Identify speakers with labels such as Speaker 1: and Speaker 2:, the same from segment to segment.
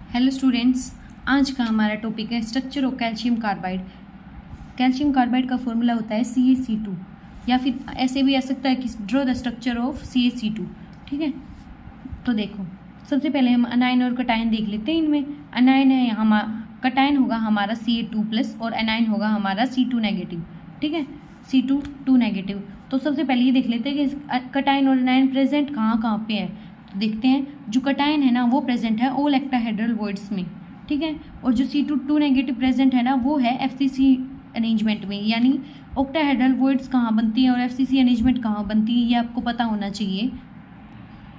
Speaker 1: Hello students, आज का हमारा टॉपिक है structure of calcium carbide. Calcium carbide का फॉर्मूला होता है CaC2 या फिर ऐसे भी आ सकता है कि draw the structure of CaC2। ठीक है, तो देखो सबसे पहले हम अनायन और कटायन देख लेते हैं। इनमें अनायन है, कटायन होगा हमारा Ca2+ और एनायन होगा हमारा C2 नेगेटिव। ठीक है, C2 नेगेटिव। तो सबसे पहले ये देख लेते हैं कि कटायन और एनायन प्रेजेंट कहाँ कहाँ पे है। तो देखते हैं, जो कटायन है ना वो प्रेजेंट है ऑल एक्टाहेड्रल वॉइड्स में। ठीक है, और जो C2 नेगेटिव प्रेजेंट है ना वो है FCC अरेंजमेंट में। यानी ऑक्टाहेड्रल वॉइड्स कहाँ बनती हैं और FCC अरेंजमेंट कहाँ बनती है ये आपको पता होना चाहिए।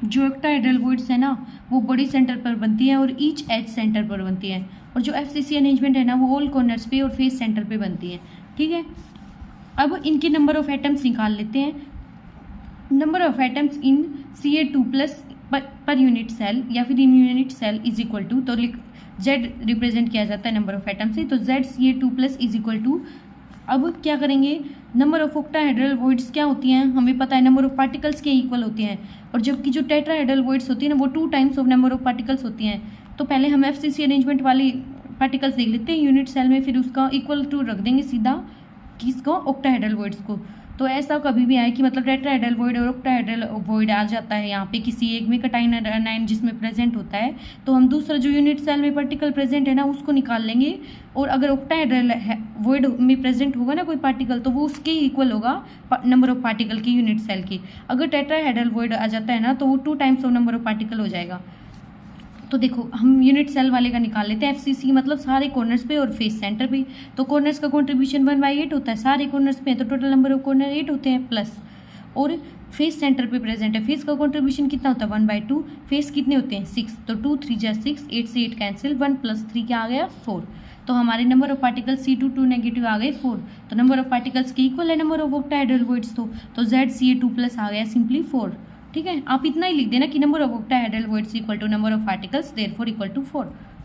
Speaker 1: जो ऑक्टाहेड्रल वॉइड्स है ना वो बॉडी सेंटर पर बनती है और ईच एज सेंटर पर बनती है, और जो FCC अरेंजमेंट है ना वो ऑल कॉर्नर्स पे और फेस सेंटर पे बनती है। ठीक है, अब इनके नंबर ऑफ एटम्स निकाल लेते हैं। Number of atoms in Ca2+ पर यूनिट सेल या फिर इन unit cell is equal to, तो Z रिप्रेजेंट किया जाता है नंबर ऑफ एटम से, तो Z Ca2+ is equal to. अब क्या करेंगे, नंबर ऑफ ऑक्टाहेड्रल वॉइड्स क्या होती हैं हमें पता है, नंबर ऑफ पार्टिकल्स के इक्वल होती हैं, और जबकि जो टेट्राहेड्रल वॉइड्स होती है ना वो 2 times of number of particles होती हैं। तो पहले हम FCC अरेंजमेंट वाली पार्टिकल्स देख लेते हैं यूनिट सेल में, फिर उसका इक्वल टू रख देंगे सीधा किसको, ऑक्टाहेड्रल वॉइड्स को। तो ऐसा कभी भी आए कि मतलब टेट्राहेड्रल वॉइड और ऑक्टाहेड्रल वॉइड आ जाता है यहाँ पे किसी एक में कटायन एनायन जिसमें प्रेजेंट होता है, तो हम दूसरा जो यूनिट सेल में पार्टिकल प्रेजेंट है ना उसको निकाल लेंगे, और अगर ऑक्टाहेड्रल वॉइड में प्रेजेंट होगा ना कोई पार्टिकल तो वो उसके इक्वल होगा नंबर ऑफ पार्टिकल के यूनिट सेल के। अगर टेट्राहेड्रल वॉइड आ जाता है ना तो वो 2 times of number of particle हो जाएगा। तो देखो हम यूनिट सेल वाले का निकाल लेते हैं। FCC मतलब सारे कॉर्नर्स पे और फेस सेंटर पे, तो कॉर्नर्स का कंट्रीब्यूशन 1/8 होता है, सारे कॉर्नर्स पे है तो टोटल नंबर ऑफ कॉर्नर 8 होते हैं प्लस, और फेस सेंटर पे प्रेजेंट है, फेस का कंट्रीब्यूशन कितना होता है 1/2, फेस कितने होते हैं 6, तो 2 3 जा 6, 8 से 8 कैंसिल, 1 + 3 क्या आ गया 4। तो हमारे number of particles C2 negative आ गए 4, तो नंबर ऑफ पार्टिकल्स के इक्वल है नंबर ऑफ ऑक्टाहेड्रल वॉइड्स, तो Z Ca2+ आ गया सिंपली 4। ठीक है, आप इतना ही लिख देना कि number of octahedral voids equal to number of particles, therefore equal to 4।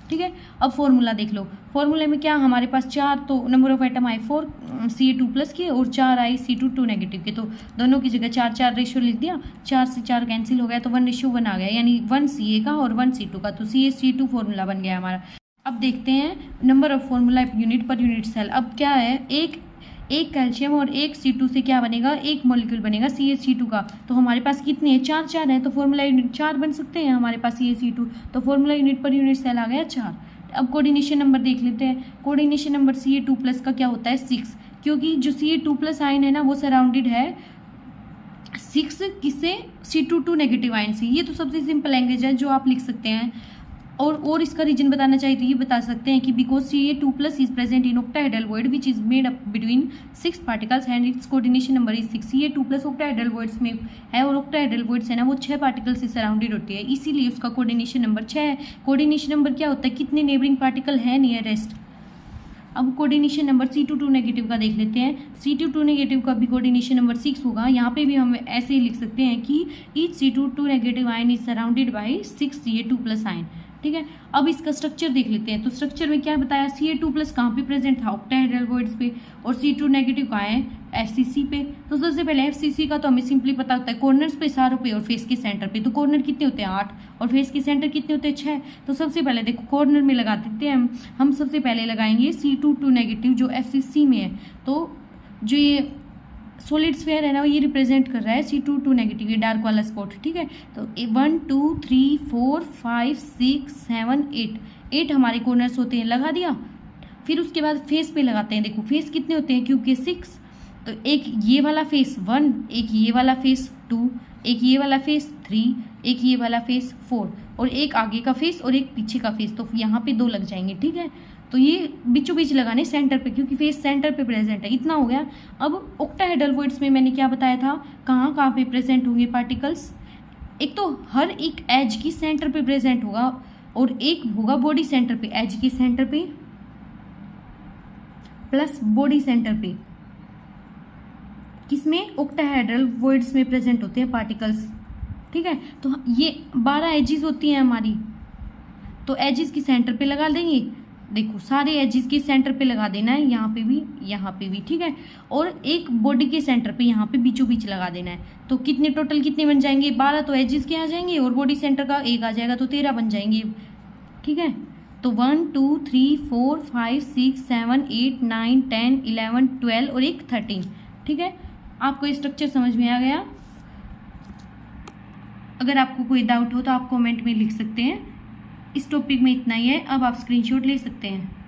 Speaker 1: ठीक है, अब फॉर्मूला देख लो। फॉर्मूले में क्या हमारे पास 4 तो नंबर ऑफ एटम आए 4 Ca2+ के और 4 आई C2 नेगेटिव के, तो दोनों की जगह 4 रेशियो लिख दिया, 4 से 4 कैंसिल हो गया तो 1:1 आ गया, यानी 1 Ca का और 1 C2 का, तो CaC2 फॉर्मूला बन गया हमारा। अब देखते हैं नंबर ऑफ फॉर्मूला यूनिट पर यूनिट सेल। अब क्या है, एक कैल्शियम और एक C2 से क्या बनेगा, एक मॉलिक्यूल बनेगा CaC2 का। तो हमारे पास कितने हैं 4 है, तो फॉर्मूला यूनिट 4 बन सकते हैं हमारे पास CaC2, तो फॉर्मूला यूनिट पर यूनिट सेल आ गया 4। अब कोऑर्डिनेशन नंबर देख लेते हैं। कोऑर्डिनेशन नंबर Ca2+ का क्या होता है 6, क्योंकि जो Ca2+ आयन है ना वो सराउंडेड है 6 किससे, C2 नेगेटिव आयन से। ये तो सबसे सिंपल लैंग्वेज है जो आप लिख सकते हैं, और इसका रीजन बताना चाहिए तो ये बता सकते हैं कि because Ca2+ is present in octahedral void which is made up between 6 particles and it's coordination number is 6। Ca2+ octahedral voids में है और ऑक्टाहेड्रल वॉइड्स है ना वो 6 पार्टिकल से सराउंडेड होती है, इसीलिए उसका कोऑर्डिनेशन नंबर 6 है। कोऑर्डिनेशन नंबर क्या होता है, कितने नेबरिंग पार्टिकल है नियरेस्ट। अब कोऑर्डिनेशन नंबर C2 नेगेटिव का देख लेते हैं। C2 नेगेटिव का भी कोऑर्डिनेशन नंबर 6 होगा। यहाँ पे भी हम ऐसे ही लिख सकते हैं कि each C2 negative ion is surrounded by 6 Ca2+ ion. ठीक है, अब इसका स्ट्रक्चर देख लेते हैं। तो स्ट्रक्चर में क्या बताया, Ca2+ कहाँ पे प्रेजेंट था, ऑक्टाहेड्रल वॉइड्स पे, और C2 नेगेटिव कहाँ है FCC पे। तो सबसे पहले FCC का तो हमें सिंपली पता होता है कॉर्नर्स पे सारों पे और फेस के सेंटर पे, तो कॉर्नर कितने होते हैं 8 और फेस के सेंटर कितने होते हैं 6। तो सबसे पहले देखो कॉर्नर में लगा देते हैं हम सबसे पहले लगाएंगे C2 नेगेटिव जो FCC में है। तो जो ये सॉलिड स्फीयर है ना ये रिप्रेजेंट कर रहा है C2 नेगेटिव, ये डार्क वाला स्पॉट। ठीक है, तो 1 2 3 4 5 6 7 8 हमारे कॉर्नर्स होते हैं, लगा दिया। फिर उसके बाद फेस पे लगाते हैं। देखो फेस कितने होते हैं क्योंकि 6, तो एक ये वाला फेस 1, एक ये वाला फेस 2, एक ये वाला फेस 3, एक ये वाला फेस 4, और एक आगे का फेस और एक पीछे का फेस, तो यहाँ पे 2 लग जाएंगे। ठीक है, तो ये बीचों बीच लगाने सेंटर पे क्योंकि फेस सेंटर पे प्रेजेंट है, इतना हो गया। अब ऑक्टाहेड्रल वॉइड्स में मैंने क्या बताया था, कहाँ कहाँ पे प्रेजेंट होंगे पार्टिकल्स, एक तो हर एक एज की सेंटर पे प्रेजेंट होगा और एक होगा बॉडी सेंटर पे, एज की सेंटर पे प्लस बॉडी सेंटर पे, किसमें ऑक्टाहेड्रल वॉइड्स में प्रेजेंट होते हैं पार्टिकल्स। ठीक है, तो ये 12 एजेस होती हैं हमारी, तो एजेस की सेंटर पे लगा देंगे। देखो सारे एजेस के सेंटर पे लगा देना है, यहाँ पे भी। ठीक है, और एक बॉडी के सेंटर पे यहाँ पे बीचों बीच लगा देना है। तो कितने टोटल कितने बन जाएंगे, 12 तो एजेस के आ जाएंगे और बॉडी सेंटर का 1 आ जाएगा, तो 13 बन जाएंगे। ठीक है, तो 1 2 3 4 5 6 7 8 9 10 11 12 और एक 13। ठीक है, आपको ये स्ट्रक्चर समझ में आ गया? अगर आपको कोई डाउट हो तो आप कमेंट में लिख सकते हैं। इस टॉपिक में इतना ही है, अब आप स्क्रीनशॉट ले सकते हैं।